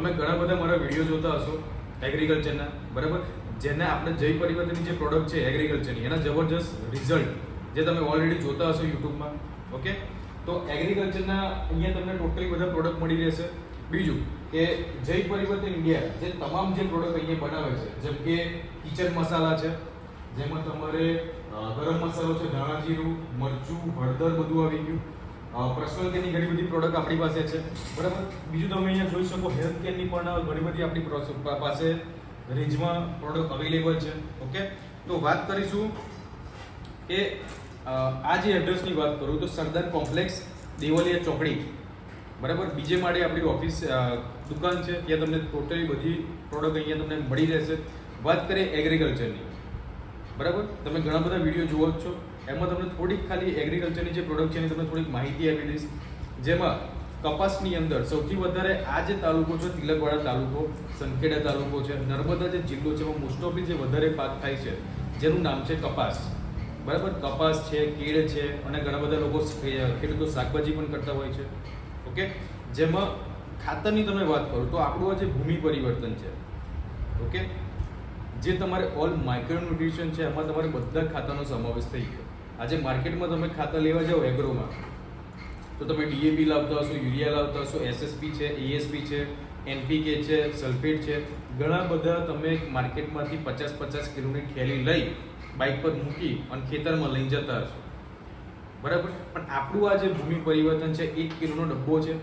તમે ઘણા બધા મારા વિડીયો જોતા હશો એગ્રીકલ્ચરના, બરાબર, જેને આપણે જય પરિવર્તનની જે પ્રોડક્ટ છે એગ્રીકલ્ચરની, એના જબરજસ્ત રિઝલ્ટ જે તમે ઓલરેડી જોતા હશો યુટ્યુબમાં. ઓકે, તો એગ્રીકલ્ચરના અહીંયા તમને ટોટલી બધા પ્રોડક્ટ મળી રહેશે. બીજું કે જય પરિવર્તન ઇન્ડિયા જે તમામ જે પ્રોડક્ટ અહીંયા બનાવે છે, જેમ કે કિચન મસાલા છે, જેમાં તમારે ગરમ મસાલો છે, ધાણા જીરું, મરચું, હળદર બધું આવી ગયું. પર્સનલ કેરની ઘણી બધી પ્રોડક્ટ આપણી પાસે છે, બરાબર. બીજું તમે અહીંયા જોઈ શકો હેલ્થ કેરની પણ ઘણી બધી આપણી પાસે રેન્જમાં પ્રોડક્ટ અવેલેબલ છે. ઓકે, તો વાત કરીશું કે આ જે એડ્રેસની વાત કરું તો સરદાર કોમ્પ્લેક્સ, દેવલિયા ચોકડી, બરાબર, બીજે માળે આપણી ઓફિસ દુકાન છે. ત્યાં તમને ટોટલી બધી પ્રોડક્ટ અહીંયા તમને મળી રહેશે. વાત કરીએ એગ્રીકલ્ચરની, બરાબર, તમે ઘણા બધા વિડીયો જુઓ જ છો, એમાં તમને થોડીક ખાલી એગ્રીકલ્ચરની જે પ્રોડક્ટ છે એની તમને થોડીક માહિતી આપી દઈશ. જેમાં કપાસની અંદર સૌથી વધારે આ જે તાલુકો છે તિલકવાડા તાલુકો, સંખેડા તાલુકો છે, નર્મદા જે જિલ્લો છે એમાં મોસ્ટ ઓફલી જે વધારે પાક થાય છે જેનું નામ છે કપાસ, બરાબર. કપાસ છે, કેળ છે, અને ઘણા બધા લોકો ખેડૂતો શાકભાજી પણ કરતા હોય છે. ઓકે, જેમાં ખાતરની તમે વાત કરો તો આપણું આ જે ભૂમિ પરિવર્તન છે, ઓકે, જે તમારે ઓલ માઇક્રોન્યુટ્રિશન છે એમાં તમારે બધા ખાતરનો સમાવેશ થઈ ગયો. આજે માર્કેટમાં તમે ખાતર લેવા જાઓ એગ્રોમાં તો તમે ડીએપી લાવતા હશો, યુરિયા લાવતા હશો, એસએસપી છે, એએસપી છે, એનપીકે છે, સલ્ફેટ છે, ઘણા બધા તમે માર્કેટમાંથી 50-50 કિલોની થેલી લઈ બાઇક પર મૂકી અને ખેતરમાં લઈને જતા હશો, બરાબર. પણ આપણું આ જે ભૂમિ પરિવર્તન છે 1 કિલોનો ડબ્બો છે,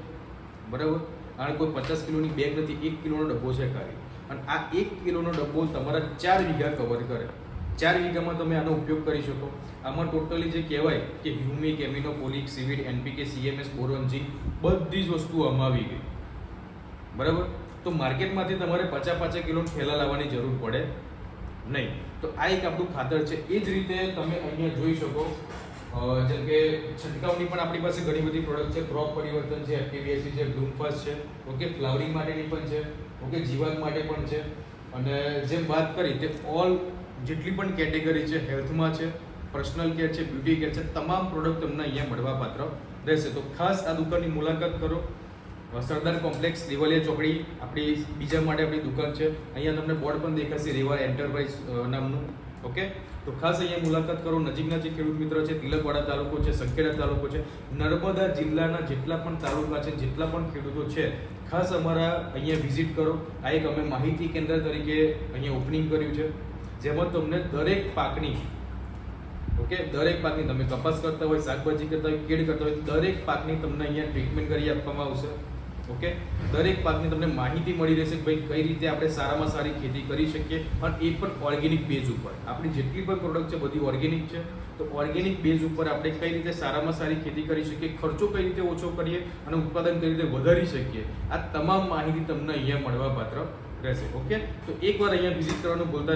બરાબર, અને કોઈ 50 કિલોની બેગ નથી, 1 કિલોનો ડબ્બો છે ખાલી. અને આ 1 કિલોનો ડબ્બો તમારા 4 વીઘા કવર કરે. 4 વીઘામાં તમે આનો ઉપયોગ કરી શકો. આમાં ટોટલી જે કહેવાય કે humic, amino, folic, seaweed, NPK, cms, boron, zinc બધી જ વસ્તુઓ આમાં આવી ગઈ, બરાબર. તો માર્કેટમાંથી તમારે 50-50 કિલો થેલા લાવવાની જરૂર પડે નહીં. તો આ એક આપણું ખાતર છે. એ જ રીતે તમે અહીંયા જોઈ શકો જેમ કે છંટકાવની પણ આપણી પાસે ઘણી બધી પ્રોડક્ટ છે. ક્રોપ પરિવર્તન છે, એફટીવીએસી છે, બ્લૂમફાસ્ટ છે, ઓકે, ફ્લાવરિંગ માટેની પણ છે, ઓકે, જીવાત માટે પણ છે. અને જેમ વાત કરી તે ઓલ જેટલી પણ કેટેગરી છે, હેલ્થમાં છે, પર્સનલ કેર છે, બ્યુટી કેર છે, તમામ પ્રોડક્ટ તમને અહીંયા મળવા પાત્ર રહેશે. તો ખાસ આ દુકાનની મુલાકાત કરો. સરદાર કોમ્પ્લેક્સ, દેવલિયા ચોકડી આપણી બીજા માટે આપણી દુકાન છે. અહીંયા તમને બોર્ડ પણ દેખાશે રેવા એન્ટરપ્રાઇઝ નામનું. ઓકે, તો ખાસ અહીંયા મુલાકાત કરો. નજીકના જે ખેડૂત મિત્ર છે, તિલકવાડા તાલુકો છે, સંખેડા તાલુકો છે, નર્મદા જિલ્લાના જેટલા પણ તાલુકા છે, જેટલા પણ ખેડૂતો છે, ખાસ અમારા અહીંયા વિઝિટ કરો. આ એક અમે માહિતી કેન્દ્ર તરીકે અહીંયા ઓપનિંગ કર્યું છે, જેમાં તમને દરેક પાકની, ઓકે, દરેક પાકની, તમે કપાસ કરતા હોય, શાકભાજી કરતા હોય, કેળ કરતા હોય, દરેક પાકની તમને અહીંયા ટ્રીટમેન્ટ કરી આપવામાં આવશે. ઓકે, દરેક પાકની તમને માહિતી મળી રહેશે કે ભાઈ કઈ રીતે આપણે સારામાં સારી ખેતી કરી શકીએ, અને એ પણ ઓર્ગેનિક બેઝ ઉપર. આપણી જેટલી પણ પ્રોડક્ટ છે બધી ઓર્ગેનિક છે. તો ઓર્ગેનિક બેઝ ઉપર આપણે કઈ રીતે સારામાં સારી ખેતી કરી શકીએ, ખર્ચો કઈ રીતે ઓછો કરીએ અને ઉત્પાદન કઈ રીતે વધારી શકીએ, આ તમામ માહિતી તમને અહીંયા મળવા પાત્ર રહેશે. ઓકે, તો એકવાર અહીંયા વિઝિટ કરવાનું ભૂલતા